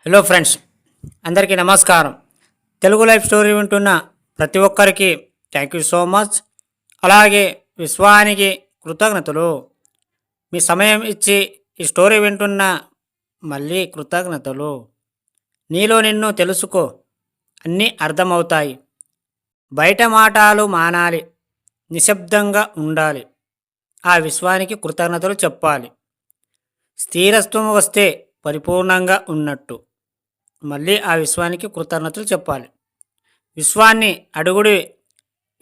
Hello friends, అందరికీ నమస్కారం. Telugu life story వింటున్న ప్రతి ఒక్కరికి థ్యాంక్ యూ సో మచ్. అలాగే విశ్వానికి కృతజ్ఞతలు. మీ సమయం ఇచ్చి ఈ స్టోరీ వింటున్న మళ్ళీ కృతజ్ఞతలు. నీలో నిన్ను తెలుసుకో, అన్నీ అర్థమవుతాయి. బయట మాటలు మానాలి, నిశ్శబ్దంగా ఉండాలి. ఆ విశ్వానికి కృతజ్ఞతలు చెప్పాలి. స్థిరత్వం వస్తే పరిపూర్ణంగా ఉన్నట్టు. మళ్ళీ ఆ విశ్వానికి కృతజ్ఞతలు చెప్పాలి. విశ్వాన్ని అడుగుడి,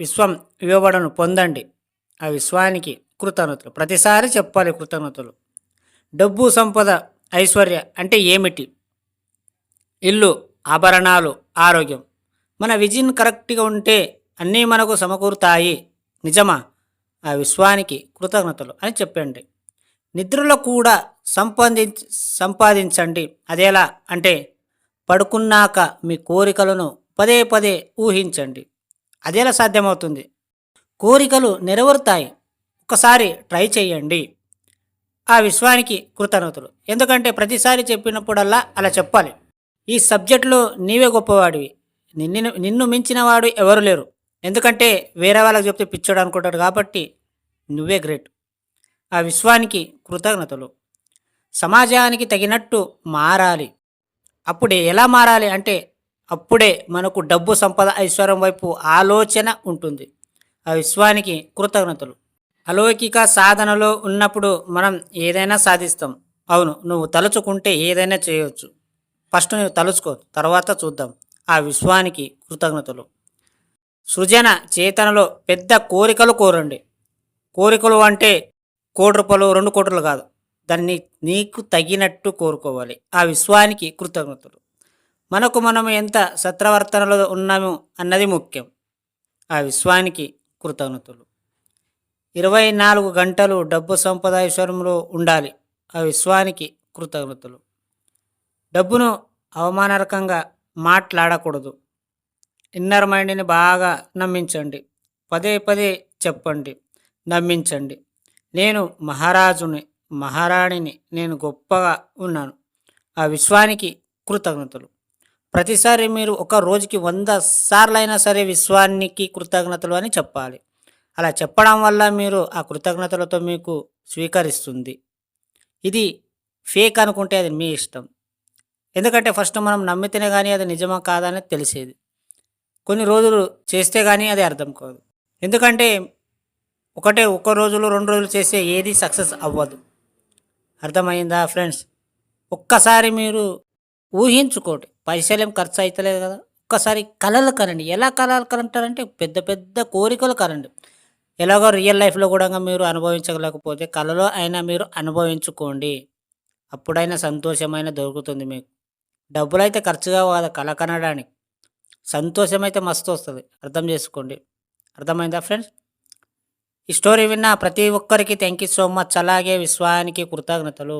విశ్వం ఇవ్వబడను పొందండి. ఆ విశ్వానికి కృతజ్ఞతలు ప్రతిసారి చెప్పాలి. కృతజ్ఞతలు. డబ్బు, సంపద, ఐశ్వర్య అంటే ఏమిటి? ఇల్లు, ఆభరణాలు, ఆరోగ్యం. మన విజన్ కరెక్ట్గా ఉంటే అన్నీ మనకు సమకూరుతాయి. నిజమా? ఆ విశ్వానికి కృతజ్ఞతలు అని చెప్పండి. నిద్రలో కూడా సంపాదించండి. అదేలా అంటే పడుకున్నాక మీ కోరికలను పదే పదే ఊహించండి. అదేలా సాధ్యమవుతుంది? కోరికలు నెరవేరుతాయి. ఒకసారి ట్రై చేయండి. ఆ విశ్వానికి కృతజ్ఞతలు. ఎందుకంటే ప్రతిసారి చెప్పినప్పుడల్లా అలా చెప్పాలి. ఈ సబ్జెక్టులో నీవే గొప్పవాడివి. నిన్ను మించిన వాడు ఎవరు లేరు. ఎందుకంటే వేరే వాళ్ళకి చెప్తే పిచ్చోడు అనుకుంటాడు కాబట్టి నువ్వే గ్రేట్. ఆ విశ్వానికి కృతజ్ఞతలు. సమాజానికి తగినట్టు మారాలి. అప్పుడే ఎలా మారాలి అంటే అప్పుడే మనకు డబ్బు, సంపద, ఐశ్వర్యం వైపు ఆలోచన ఉంటుంది. ఆ విశ్వానికి కృతజ్ఞతలు. అలౌకిక సాధనలో ఉన్నప్పుడు మనం ఏదైనా సాధిస్తాం. అవును, నువ్వు తలుచుకుంటే ఏదైనా చేయవచ్చు. ఫస్ట్ నువ్వు తలుచుకో, తర్వాత చూద్దాం. ఆ విశ్వానికి కృతజ్ఞతలు. సృజన చేతనలో పెద్ద కోరికలు కోరండి. కోరికలు అంటే ₹1,00,00,000, ₹2,00,00,000 కాదు. దాన్ని నీకు తగినట్టు కోరుకోవాలి. ఆ విశ్వానికి కృతజ్ఞతలు. మనం ఎంత సత్ప్రవర్తనలో ఉన్నాము అన్నది ముఖ్యం. ఆ విశ్వానికి కృతజ్ఞతలు. 24 గంటలు డబ్బు, సంపద, ఐశ్వర్యంలో ఉండాలి. ఆ విశ్వానికి కృతజ్ఞతలు. డబ్బును అవమానకరంగా మాట్లాడకూడదు. ఇన్నర్ మైండ్ని బాగా నమ్మించండి. పదే పదే చెప్పండి, నమ్మించండి. నేను మహారాజుని, మహారాణిని, నేను గొప్పగా ఉన్నాను. ఆ విశ్వానికి కృతజ్ఞతలు. ప్రతిసారి మీరు ఒక రోజుకి 100 సార్లైనా సరే విశ్వానికి కృతజ్ఞతలు అని చెప్పాలి. అలా చెప్పడం వల్ల మీరు ఆ కృతజ్ఞతలతో మీకు స్వీకరిస్తుంది. ఇది ఫేక్ అనుకుంటే అది మీ ఇష్టం. ఎందుకంటే ఫస్ట్ మనం నమ్మితేనే కానీ అది నిజమా కాదా అనేది తెలిసేది. కొన్ని రోజులు చేస్తే కానీ అది అర్థం కాదు. ఎందుకంటే ఒక్క రోజులో 2 రోజులు చేస్తే ఏది సక్సెస్ అవ్వదు. అర్థమైందా ఫ్రెండ్స్? ఒక్కసారి మీరు ఊహించుకోండి. పైసలేం ఖర్చు అవుతలేదు కదా. ఒక్కసారి కలలు కనండి. ఎలా కలలు కంటారంటే పెద్ద పెద్ద కోరికలు కనండి. ఎలాగో రియల్ లైఫ్లో కూడా మీరు అనుభవించలేకపోతే కలలో అయినా మీరు అనుభవించుకోండి. అప్పుడైనా సంతోషమైన దొరుకుతుంది మీకు. డబ్బులైతే ఖర్చుగా కాదు కల కనడానికి. సంతోషం అయితే మస్తు వస్తుంది. అర్థం చేసుకోండి. అర్థమైందా ఫ్రెండ్స్? ఈ స్టోరీ విన్న ప్రతి ఒక్కరికి థ్యాంక్ యూ సో మచ్. అలాగే విశ్వానికి కృతజ్ఞతలు.